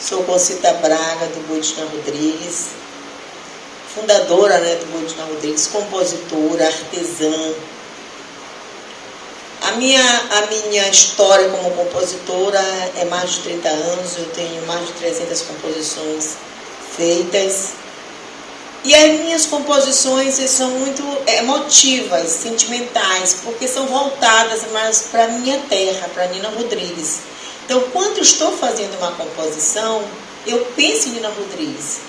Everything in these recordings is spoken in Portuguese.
Sou Concita Braga, do Boi de Nina Rodrigues, fundadora, do Boi de Nina Rodrigues, compositora, artesã. A minha história como compositora é mais de 30 anos, eu tenho mais de 300 composições feitas. E as minhas composições são muito emotivas, sentimentais, porque são voltadas mais para a minha terra, para Nina Rodrigues. Então, quando eu estou fazendo uma composição, eu penso em Nina Rodrigues.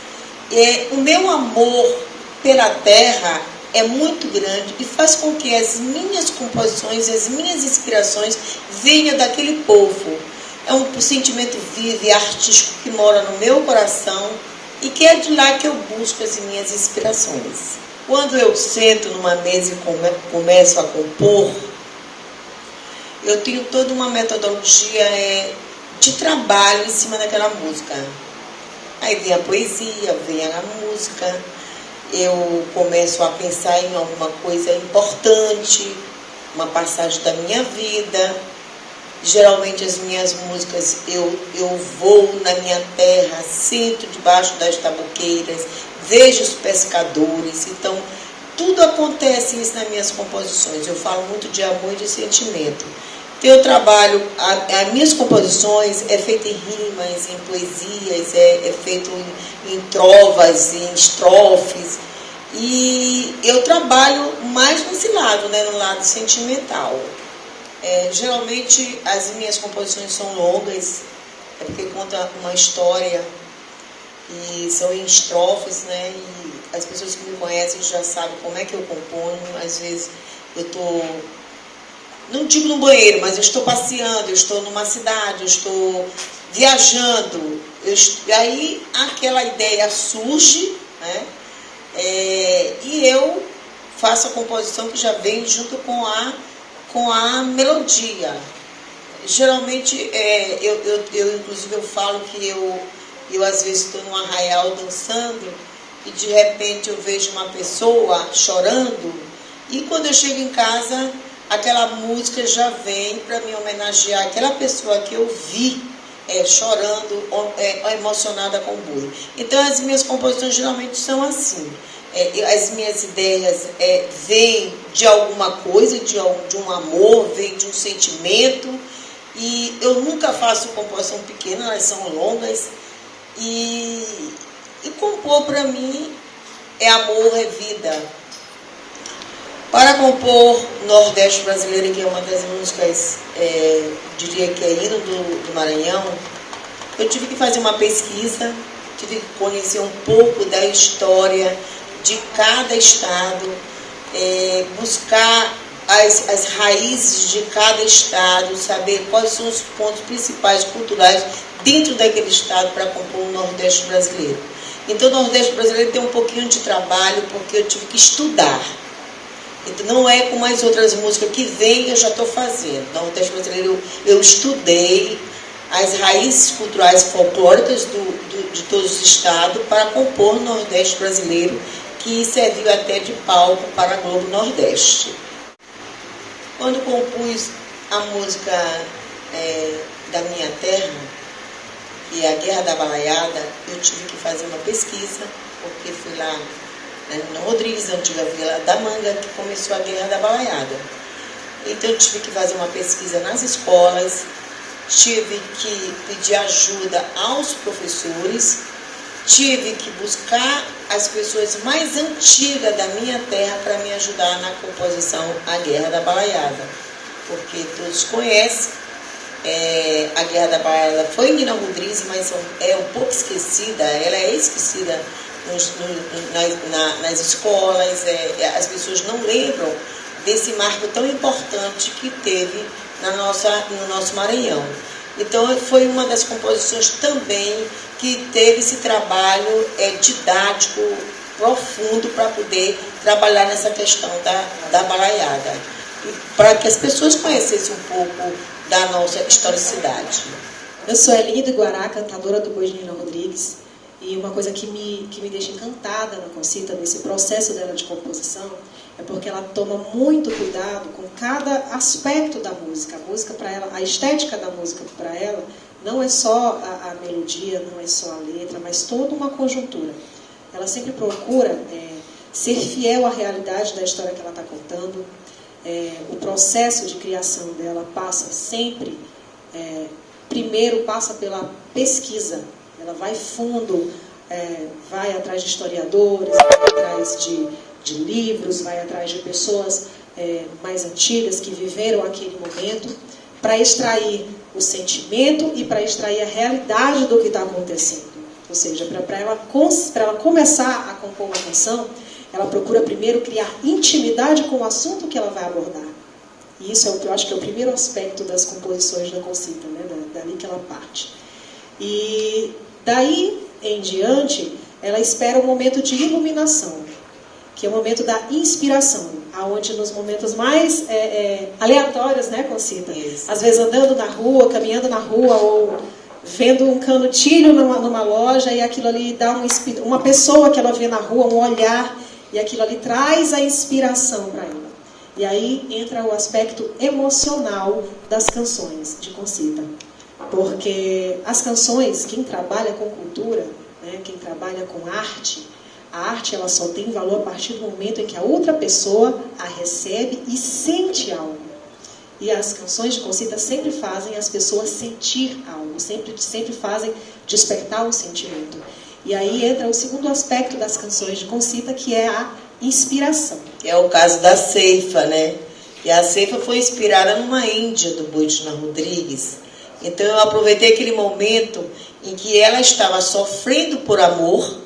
O meu amor pela terra é muito grande e faz com que as minhas composições, as minhas inspirações venham daquele povo. É um sentimento vivo e artístico que mora no meu coração e que é de lá que eu busco as minhas inspirações. Quando eu sento numa mesa e começo a compor, eu tenho toda uma metodologia de trabalho em cima daquela música. Aí vem a poesia, vem a música, eu começo a pensar em alguma coisa importante, uma passagem da minha vida. Geralmente as minhas músicas, eu vou na minha terra, sento debaixo das tabuqueiras, vejo os pescadores. Então, tudo acontece isso nas minhas composições. Eu falo muito de amor e de sentimento. Então, eu trabalho, as minhas composições é feita em rimas, em poesias, é feito em trovas, em estrofes. E eu trabalho mais nesse lado, no lado sentimental. Geralmente as minhas composições são longas, porque conta uma história e são em estrofes, e as pessoas que me conhecem já sabem como é que eu componho. Às vezes eu estou, não digo no banheiro, mas eu estou passeando, eu estou numa cidade, eu estou viajando, e aí aquela ideia surge, e eu faço a composição que já vem junto com a melodia. Geralmente, inclusive eu falo que eu às vezes estou num arraial dançando e de repente eu vejo uma pessoa chorando e quando eu chego em casa, aquela música já vem para me homenagear aquela pessoa que eu vi chorando, emocionada com o boi. Então as minhas composições geralmente são assim. As minhas ideias vêm de alguma coisa, de um amor, vêm de um sentimento, e eu nunca faço composição pequena, elas são longas, e compor para mim é amor, é vida. Para compor Nordeste Brasileiro, que é uma das músicas, diria que é hino do Maranhão, eu tive que fazer uma pesquisa, tive que conhecer um pouco da história de cada estado, buscar as raízes de cada estado, saber quais são os pontos principais culturais dentro daquele estado para compor o Nordeste Brasileiro. Então, o Nordeste Brasileiro tem um pouquinho de trabalho, porque eu tive que estudar. Então, não é como as outras músicas que vêm eu já estou fazendo. No Nordeste Brasileiro eu estudei as raízes culturais folclóricas de todos os estados para compor o Nordeste Brasileiro, que serviu até de palco para a Globo Nordeste. Quando compus a música da minha terra, que é a Guerra da Balaiada, eu tive que fazer uma pesquisa, porque fui lá na Nina Rodrigues, a antiga Vila da Manga, que começou a Guerra da Balaiada. Então eu tive que fazer uma pesquisa nas escolas, tive que pedir ajuda aos professores, tive que buscar as pessoas mais antigas da minha terra para me ajudar na composição A Guerra da Balaiada, porque todos conhecem, a Guerra da Balaiada foi em Nina Rodrigues, mas é um pouco esquecida, ela é esquecida nas escolas, as pessoas não lembram desse marco tão importante que teve no nosso Maranhão. Então, foi uma das composições também que teve esse trabalho didático profundo para poder trabalhar nessa questão da balaiada, para que as pessoas conhecessem um pouco da nossa historicidade. Eu sou Eline do Guará, cantadora do Boi de Nina Rodrigues, e uma coisa que me deixa encantada na Concita, nesse processo dela de composição, é porque ela toma muito cuidado com cada aspecto da música. A música para ela, a estética da música para ela não é só a melodia, não é só a letra, mas toda uma conjuntura. Ela sempre procura ser fiel à realidade da história que ela está contando. O processo de criação dela passa sempre, primeiro passa pela pesquisa. Ela vai fundo, vai atrás de historiadores, vai atrás de livros, vai atrás de pessoas mais antigas que viveram aquele momento, para extrair o sentimento e para extrair a realidade do que está acontecendo. Ou seja, para ela começar a compor uma canção, ela procura primeiro criar intimidade com o assunto que ela vai abordar. E isso é o que eu acho que é o primeiro aspecto das composições da Concita, né? Dali que ela parte. E daí em diante, ela espera um momento de iluminação, que é o momento da inspiração, aonde nos momentos mais aleatórios, né, Concita? Isso. Às vezes andando na rua, caminhando na rua, ou vendo um canutilho numa loja, e aquilo ali dá uma pessoa que ela vê na rua, um olhar, e aquilo ali traz a inspiração para ela. E aí entra o aspecto emocional das canções de Concita. Porque as canções, quem trabalha com cultura, né, quem trabalha com arte, a arte ela só tem valor a partir do momento em que a outra pessoa a recebe e sente algo. E as canções de Concita sempre fazem as pessoas sentir algo, sempre fazem despertar um sentimento. E aí entra o segundo aspecto das canções de Concita, que é a inspiração. É o caso da Ceifa, né? E a Ceifa foi inspirada numa índia do Boi de Nina Rodrigues. Então eu aproveitei aquele momento em que ela estava sofrendo por amor,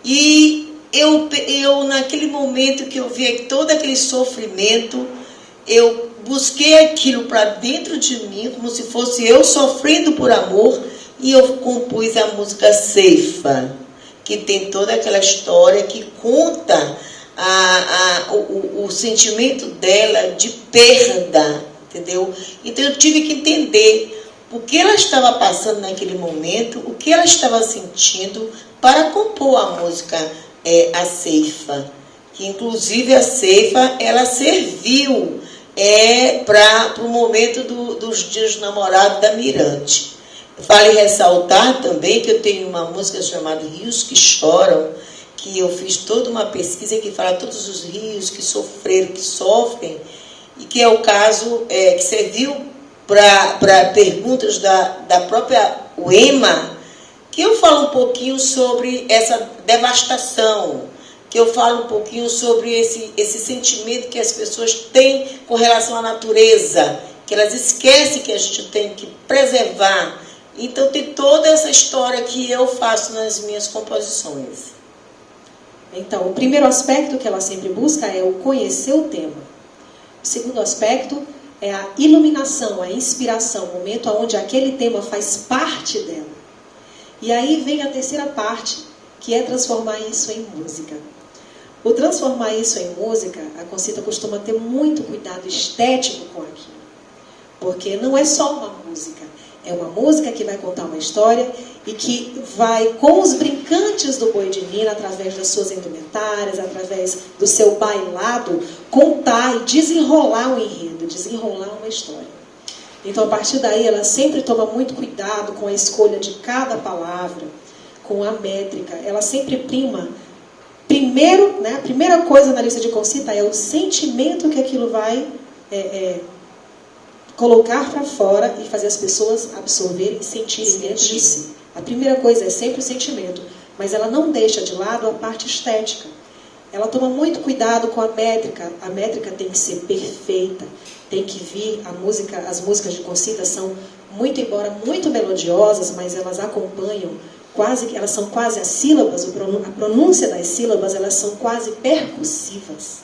e eu naquele momento que eu vi todo aquele sofrimento, eu busquei aquilo para dentro de mim, como se fosse eu sofrendo por amor, e eu compus a música Ceifa, que tem toda aquela história que conta o sentimento dela de perda, entendeu? Então eu tive que entender o que ela estava passando naquele momento, o que ela estava sentindo, para compor a música A Ceifa. Que inclusive a Ceifa, ela serviu para o momento dos dias do namorado da Mirante. Vale ressaltar também que eu tenho uma música chamada Rios que Choram, que eu fiz toda uma pesquisa que fala todos os rios que sofreram, que sofrem, e que é o caso que serviu para perguntas da própria UEMA, que eu falo um pouquinho sobre essa devastação, que eu falo um pouquinho sobre esse sentimento que as pessoas têm com relação à natureza, que elas esquecem que a gente tem que preservar. Então tem toda essa história que eu faço nas minhas composições. Então, o primeiro aspecto que ela sempre busca é o conhecer o tema. O segundo aspecto é a iluminação, a inspiração, o momento onde aquele tema faz parte dela. E aí vem a terceira parte, que é transformar isso em música. O transformar isso em música, a Concita costuma ter muito cuidado estético com aquilo. Porque não é só uma música, é uma música que vai contar uma história e que vai, com os brincantes do Boi de Nina, através das suas indumentárias, através do seu bailado, contar e desenrolar um enredo, desenrolar uma história. Então, a partir daí, ela sempre toma muito cuidado com a escolha de cada palavra, com a métrica. Ela sempre prima. Primeiro, né, a primeira coisa na lista de Concita é o sentimento que aquilo vai colocar para fora e fazer as pessoas absorverem e sentirem dentro de si. A primeira coisa é sempre o sentimento, mas ela não deixa de lado a parte estética. Ela toma muito cuidado com a métrica. A métrica tem que ser perfeita, tem que vir as músicas de Concita são embora muito melodiosas, mas elas acompanham elas são quase as sílabas, a pronúncia das sílabas, elas são quase percussivas,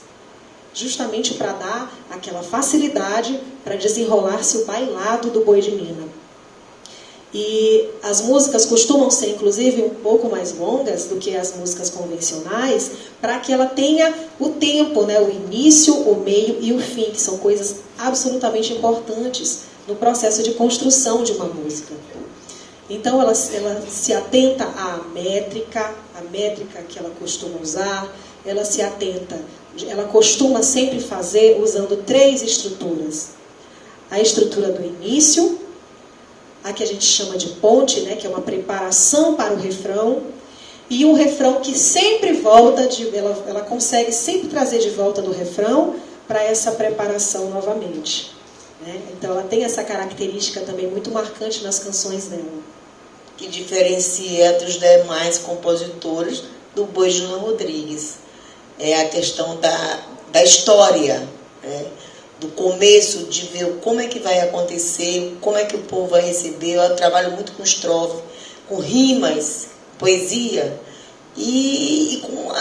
justamente para dar aquela facilidade para desenrolar-se o bailado do Boi de Nina. E as músicas costumam ser, inclusive, um pouco mais longas do que as músicas convencionais, para que ela tenha o tempo, né, o início, o meio e o fim, que são coisas absolutamente importantes no processo de construção de uma música. Então, ela se atenta à métrica, a métrica que ela costuma usar, ela costuma sempre fazer usando 3 estruturas. A estrutura do início, a que a gente chama de ponte, né, que é uma preparação para o refrão, e um refrão que sempre volta, ela consegue sempre trazer de volta do refrão para essa preparação novamente, né? Então ela tem essa característica também muito marcante nas canções dela. Que diferencia dos demais compositores do Boi Júnior Rodrigues. É a questão da história, né? Do começo, de ver como é que vai acontecer, como é que o povo vai receber. Eu trabalho muito com estrofe, com rimas, poesia, e com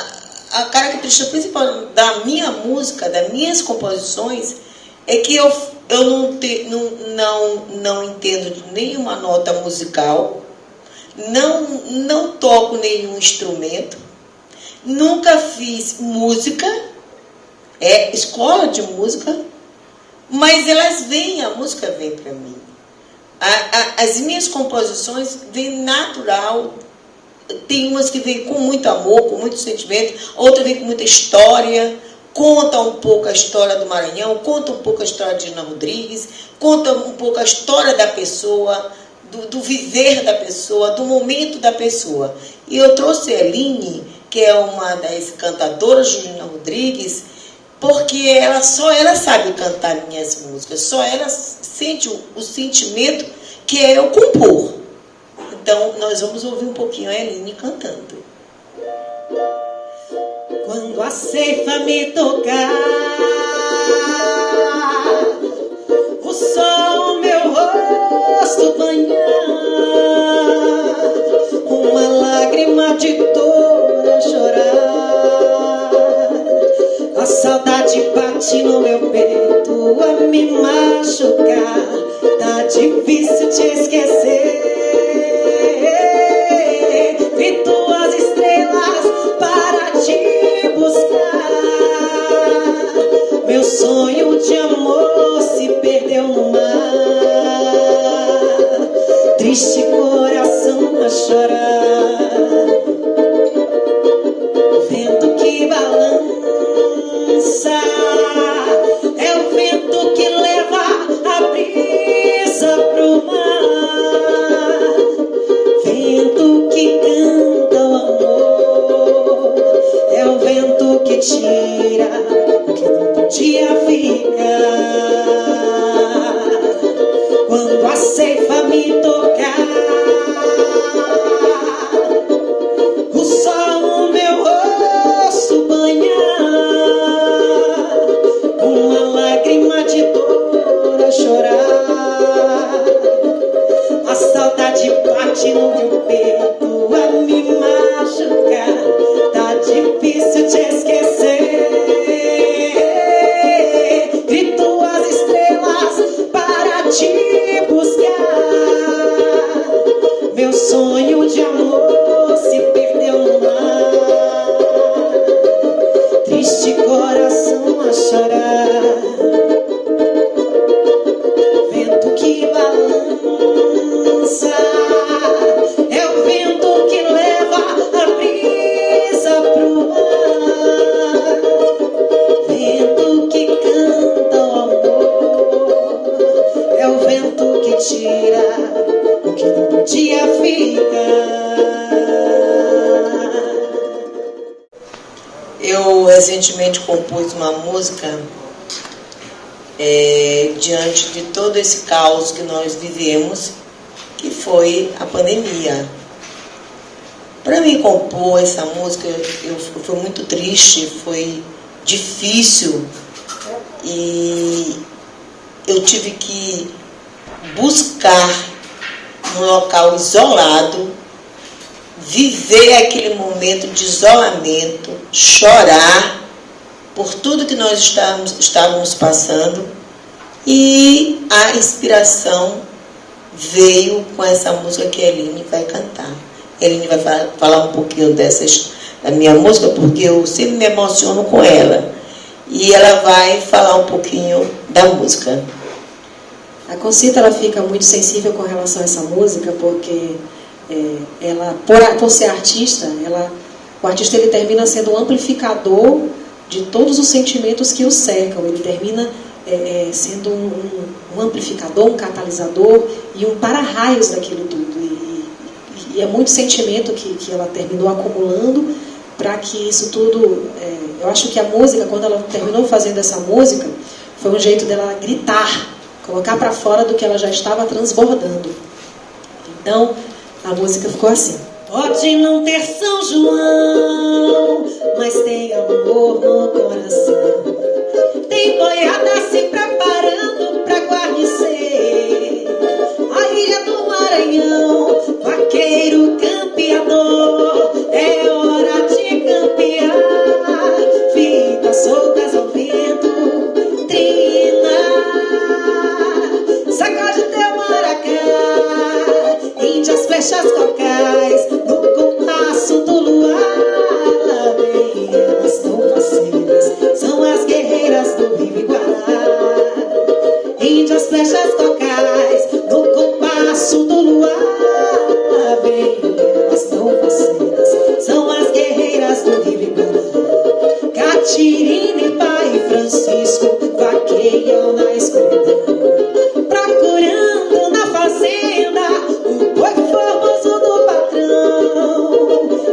a característica principal da minha música, das minhas composições, é que eu não entendo de nenhuma nota musical, não toco nenhum instrumento, nunca fiz música, escola de música, mas a música vem para mim. As minhas composições vêm natural. Tem umas que vêm com muito amor, com muito sentimento, outras vêm com muita história, conta um pouco a história do Maranhão, conta um pouco a história de Gina Rodrigues, conta um pouco a história da pessoa, do viver da pessoa, do momento da pessoa. E eu trouxe a Eline, que é uma das cantadoras de Gina Rodrigues, porque só ela sabe cantar minhas músicas, só ela sente o sentimento que é eu compor. Então, nós vamos ouvir um pouquinho a Eline cantando. Quando a ceifa me tocar, o sol meu rosto banhar, uma lágrima de dor a chorar, a saudade bate no meu peito a me machucar, tá difícil te esquecer. Grito as estrelas para te buscar. Meu sonho de amor se perdeu no mar. Triste coração a chorar. Vento que balança, é o vento que leva a brisa pro mar. Vento que canta o amor, é o vento que tira o que não podia ficar. Quando a ceifa me tocar, o sol meu rosto banhar, uma lágrima de dor a chorar, a saudade bate no meu peito a me machucar, tá difícil te esquecer. Grito as estrelas para te buscar. Meu sonho de amor se perdeu no mar. Triste coração a chorar. Vento que balança, é o vento que leva a brisa pro mar. Vento que canta o amor, é o vento que tira o que não podia ficar. Eu recentemente compus uma música diante de todo esse caos que nós vivemos, que foi a pandemia. Para mim compor essa música, foi muito triste, foi difícil, e eu tive que buscar um local isolado, viver aquele momento de isolamento, chorar por tudo que nós estávamos passando, e a inspiração veio com essa música que a Eline vai cantar. A Eline vai falar um pouquinho da minha música, porque eu sempre me emociono com ela, e ela vai falar um pouquinho da música. A Concita, ela fica muito sensível com relação a essa música, porque ela, por ser artista, o artista ele termina sendo um amplificador de todos os sentimentos que o cercam. Ele termina sendo um um amplificador, um catalisador e um para-raios daquilo tudo. E é muito sentimento que ela terminou acumulando para que isso tudo... eu acho que a música, quando ela terminou fazendo essa música, foi um jeito dela gritar, colocar para fora do que ela já estava transbordando. Então, a música ficou assim. Pode não ter São João, mas tem amor no coração. Tem boiada se preparando pra guarnecer a ilha do Maranhão. Vaqueiro campeador, é hora de campear. Fitas soltas ao vento, trina, sacode teu maracá, índias, flechas, cocais, no compasso do luar. Bem, elas tão faceiras, são as guerreiras do Rio Iguará. Índias, flechas, cocais, no compasso do luar. Bem, elas tão faceiras, são as guerreiras do Rio Iguará. Catirina e Pai Francisco vaqueiam na escuridão, procurando na fazenda o boi formoso do patrão.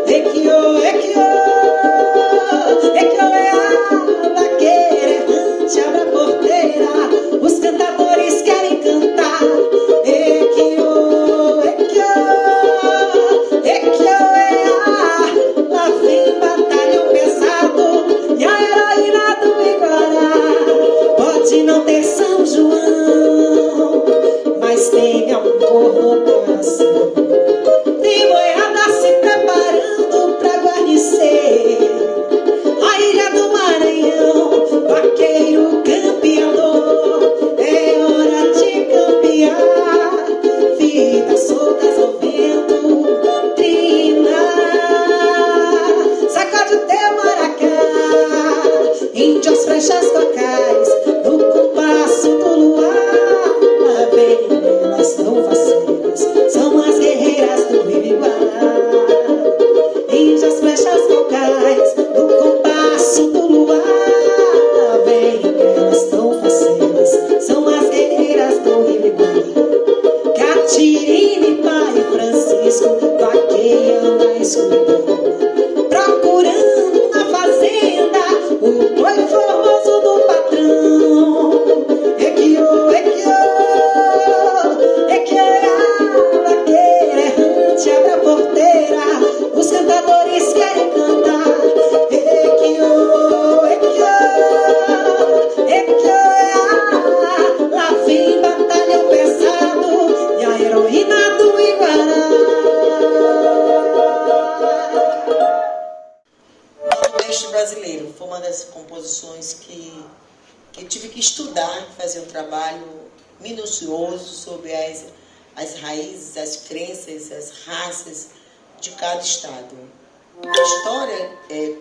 Equiô, equiô, equiô é a vaqueira errante, abre a porteira, os cantadores querem cantar. Equiô, equiô, equiô é a, lá vem batalhão pesado e a heroína do Iguará. Pode não ter São João, mas tem amor no coração. Tem boiada se preparando pra guarnecer a ilha do Maranhão. Vaqueiro campeador, é hora de campear. Vidas soltas ao vento, trina, sacode o teu maracá, índias, flechas, cocais, no compasso do luar. Lá vem, elas tão faceiras, são as guerreiras do Rio Iguará. Índias, flechas, cocais, no compasso do luar. Lá vem, elas tão faceiras, são as guerreiras do Rio Iguará. Catirina e Pai Francisco vaqueiam na escuridão, procurando na fazenda o boi formoso do patrão. Equiô, equiô, equiô é a vaqueira errante, abre a porteira, os cantadores querem cantar. Equiô, equiô, equiô é a, lá vem batalhão pesado e a heroína do Iguará. Nordeste Brasileiro foi uma das composições que tive que estudar, fazer um trabalho minucioso sobre as raízes, as crenças, as raças de cada estado. A história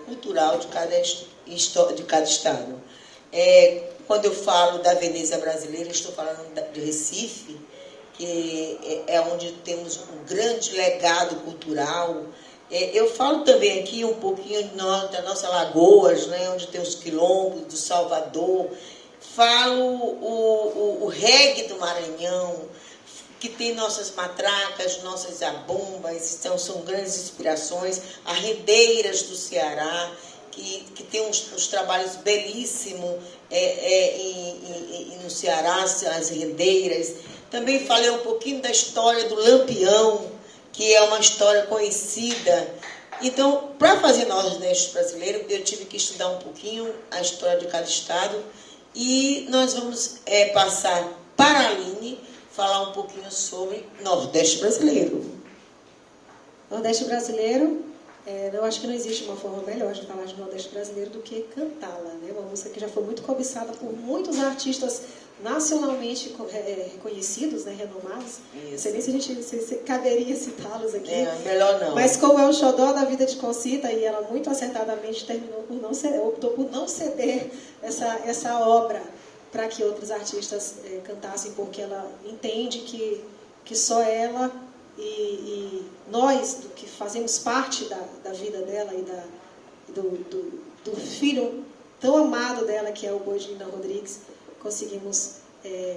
cultural de cada estado. Quando eu falo da Veneza brasileira, estou falando de Recife, que é onde temos um grande legado cultural. Eu falo também aqui um pouquinho das nossas lagoas, né, onde tem os quilombos do Salvador. Falo o reggae do Maranhão, que tem nossas matracas, nossas zabumbas, são grandes inspirações. As rendeiras do Ceará, que tem uns trabalhos belíssimos no Ceará, as rendeiras. Também falei um pouquinho da história do Lampião, que é uma história conhecida. Então, para fazer Nordeste Brasileiro, eu tive que estudar um pouquinho a história de cada estado. E nós vamos passar para a Aline falar um pouquinho sobre Nordeste Brasileiro. Nordeste Brasileiro, eu acho que não existe uma forma melhor de falar de Nordeste Brasileiro do que cantá-la, né? Uma música que já foi muito cobiçada por muitos artistas nacionalmente reconhecidos, né, renomados. Não sei nem se caberia citá-los aqui. Melhor não. Mas como é o xodó da vida de Concita, e ela muito acertadamente optou por não ceder essa obra para que outros artistas cantassem, porque ela entende que só ela e nós, que fazemos parte da vida dela e do filho tão amado dela, que é o Boi de Nina Rodrigues, conseguimos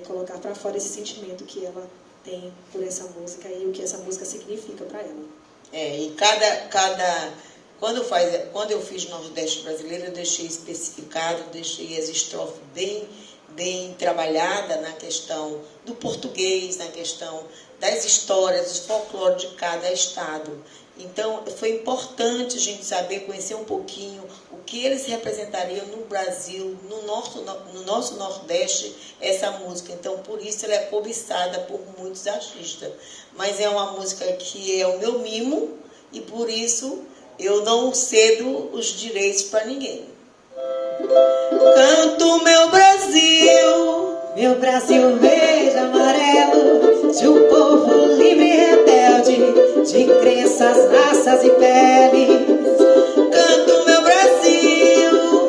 colocar para fora esse sentimento que ela tem por essa música e o que essa música significa para ela. E quando eu fiz Nordeste Brasileiro, eu deixei especificado, deixei as estrofes bem trabalhada na questão do português, na questão das histórias, dos folclore de cada estado. Então, foi importante a gente saber, conhecer um pouquinho o que eles representariam no Brasil, no nosso Nordeste, essa música. Então, por isso ela é cobiçada por muitos artistas. Mas é uma música que é o meu mimo e por isso eu não cedo os direitos para ninguém. Canto meu Brasil verde amarelo, de um povo livre e rebelde, de crenças, raças e peles. Canto meu Brasil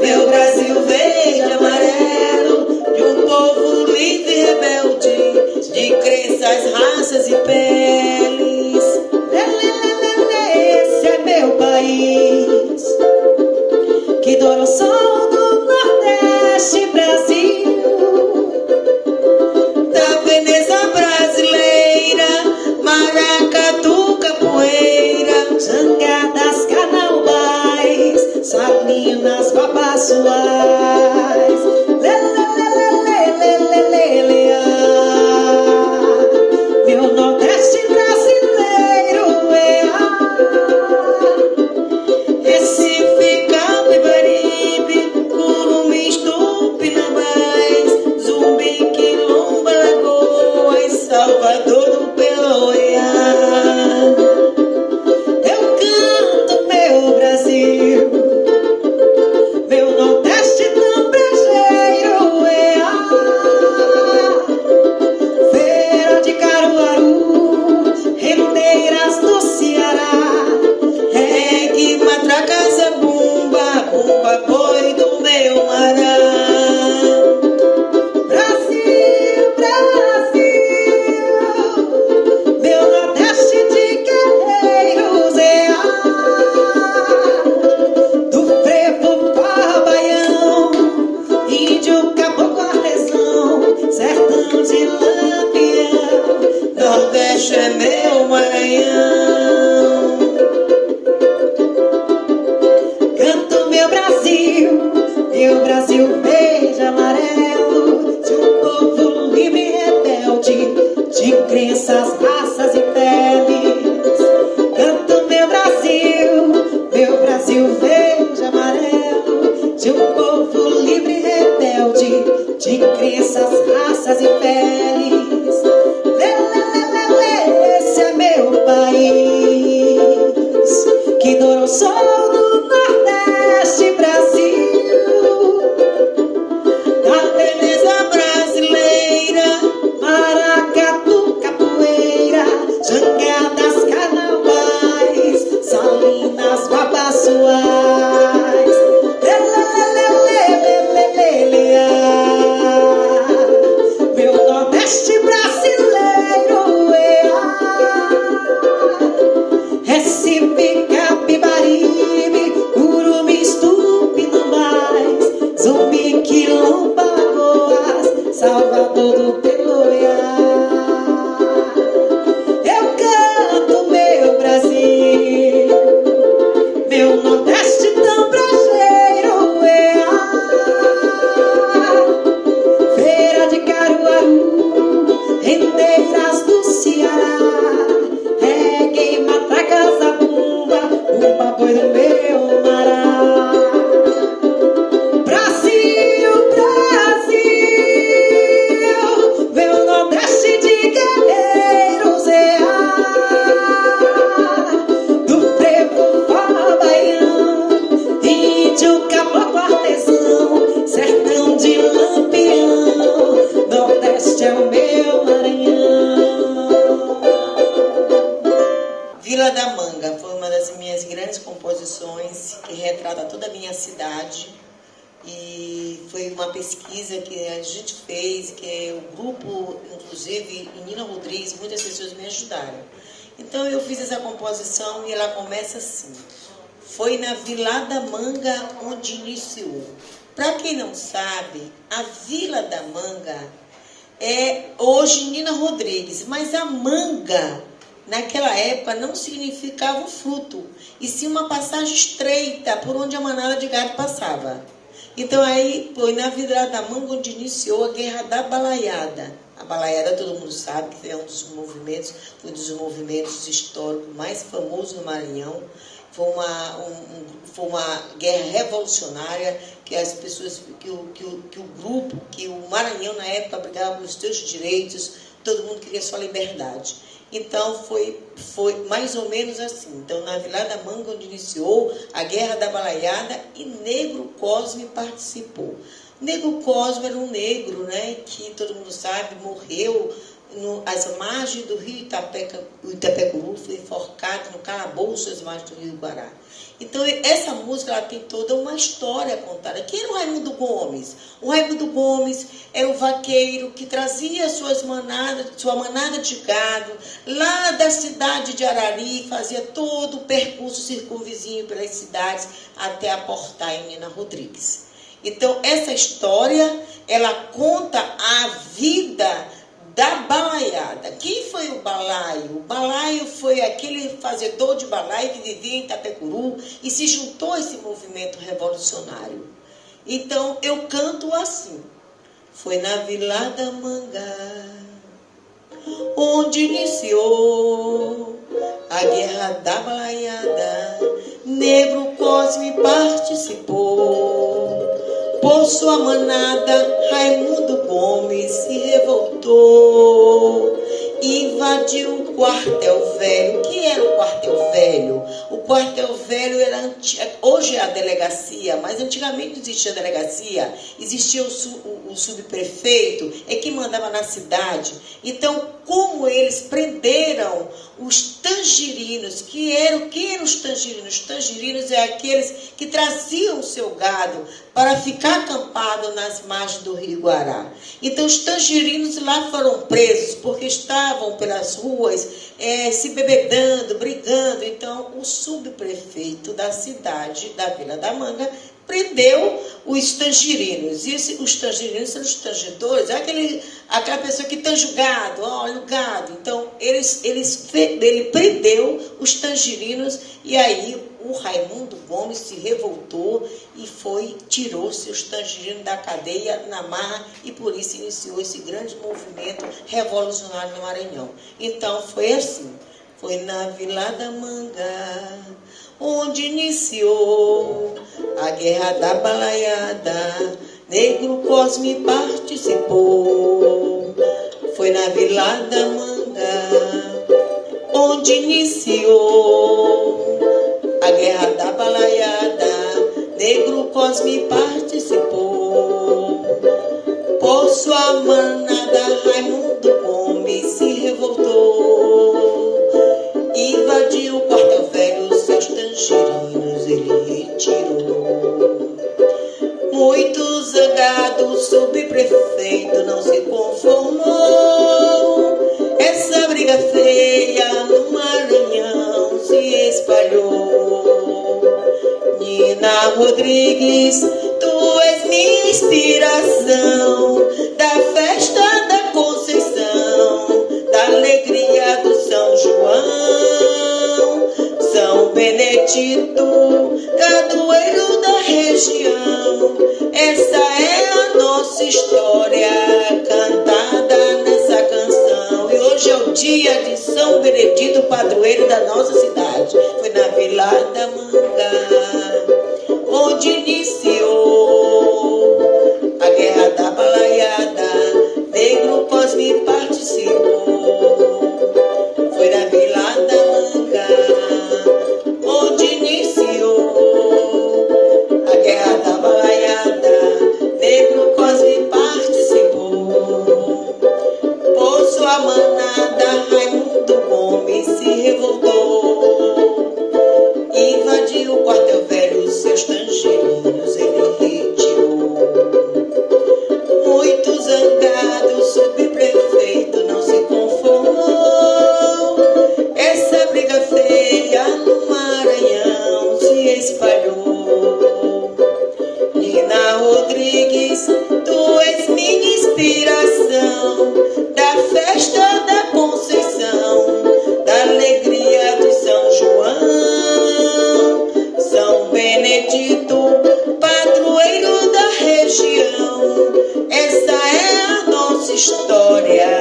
verde amarelo, de um povo livre e rebelde, de crenças, raças e peles. Esse é meu país, que dono sol do Nordeste, Brasil, da Veneza brasileira, maracatu, capoeira, jangadas, carnaubais, salinas, babassuais. Meu Nordeste brasileiro, Recife, Capibaribe, Curumis, Tupinambás, Zumbi, Quilombo, Alagoas, Salvador do Peloia. Eu canto meu Brasil, meu Nordeste tão brejeiro, Feira de Caruaru, rendeiras do Ceará, reggae, matraca, zabumba, bumba, boi do meu Mará. Brasil, meu Nordeste de guerreiros, do frevo para baião, índio, caboclo, artesão, sertão de lampião, Nordeste é meu Maranhão. Canto meu Brasil verde amarelo, de um povo livre e rebelde, de crenças, raças e peles. Canto meu Brasil verde amarelo, de um povo livre e rebelde, de crenças, raças e peles. Esse é meu país, que dono sol do Nordeste, Brasil, da Veneza brasileira, maracatu, capoeira, jangadas, carnaubais, salinas, babassuais. Meu Nordeste brasileiro, Recife, Capibaribe, Curumis, Tupinambás, Zumbi, Quilombo, Alagoas, Salvador do Peloia. Eu canto meu Brasil, meu Nordeste tão brejeiro, Feira de Caruaru, rendeiras do Ceará, reggae, matraca, zabumba, bumba, boi do meu Mará. Brasil, meu Nordeste de guerreiros, do frevo para baião, índio, caboclo, artesão, sertão de lampião, Nordeste é o meu Maranhão. Vila da Manga foi uma das minhas grandes composições que retrata toda a minha cidade e foi uma pesquisa que a gente fez, que o grupo, inclusive, e Nina Rodrigues, muitas pessoas me ajudaram. Então eu fiz essa composição e ela começa assim: foi na Vila da Manga onde iniciou. Para quem não sabe, a Vila da Manga é hoje Nina Rodrigues, mas a manga, naquela época, não significava o fruto, e sim uma passagem estreita por onde a manada de gado passava. Então aí foi na Vila da Manga onde iniciou a Guerra da Balaiada. A Balaiada, todo mundo sabe que é um dos movimentos, foi um dos movimentos históricos mais famosos no Maranhão. Foi uma guerra revolucionária que as pessoas, que o grupo, que o Maranhão na época brigava pelos seus direitos, todo mundo queria sua liberdade. Então foi mais ou menos assim. Então na Vila da Manga onde iniciou a Guerra da Balaiada e Negro Cosme participou. Negro Cosme era um negro, né, que todo mundo sabe, morreu às margens do rio Itapecuru, foi enforcado no calabouço às margens do rio Guará. Então, essa música ela tem toda uma história contada. Quem era o Raimundo Gomes? O Raimundo Gomes era o vaqueiro que trazia sua manada de gado lá da cidade de Arari, fazia todo o percurso circunvizinho pelas cidades até aportar em Nina Rodrigues. Então, essa história, ela conta a vida da balaiada. Quem foi o balaio? O balaio foi aquele fazedor de balaio que vivia em Itapecuru e se juntou a esse movimento revolucionário. Então, eu canto assim. Foi na Vila da Manga, onde iniciou a Guerra da Balaiada, Negro Cosme participou. Por sua manada, Raimundo Gomes se revoltou, invadiu o quartel velho. O que era o quartel velho? O quartel velho era hoje é a delegacia, mas antigamente não existia a delegacia, existia o subprefeito, é que mandava na cidade. Então, como eles prenderam os tangerinos, que eram os tangerinos? Os tangerinos é aqueles que traziam o seu gado para ficar acampado nas margens do rio Guará. Então, os tangerinos lá foram presos porque estavam pelas ruas se bebedando, brigando. Então, o subprefeito da cidade, da Vila da Manga, prendeu os tangerinos. E os tangerinos são os tangedores, aquela pessoa que tange o gado, olha o gado. Então, ele prendeu os tangerinos e aí o Raimundo Gomes se revoltou e tirou seus tangerinos da cadeia na marra e por isso iniciou esse grande movimento revolucionário no Maranhão. Então, foi assim. Foi na Vila da Manga, onde iniciou a Guerra da Balaiada, Negro Cosme participou. Foi na Vila da Manga, onde iniciou a Guerra da Balaiada, Negro Cosme participou. Por sua manada, Raimundo Gomes se revoltou, invadiu o quartel velho, seus tangerinos ele retirou. Muito zangado, o subprefeito não se conformou. Essa briga feia no Maranhão se espalhou. Nina Rodrigues, tu és minha inspiração, da festa da Conceição, da alegria do São João, São Benedito, cadoeiro da região. Essa é a nossa história cantada nessa canção. E hoje é o dia de São Benedito, padroeiro da nossa cidade. Foi na Vila da Manga, onde iniciou a Guerra da Balaiada, Negro Cosme participou. Foi na Vila da Manga, onde iniciou a Guerra da Balaiada, Negro Cosme participou. Por sua manada, Raimundo Gomes se revoltou, invadiu o quartel velho, seus tangerinos ele retirou. Muito zangado, o subprefeito não se conformou. Essa briga feia no Maranhão se espalhou. Nina Rodrigues, tu és minha inspiração, Coreia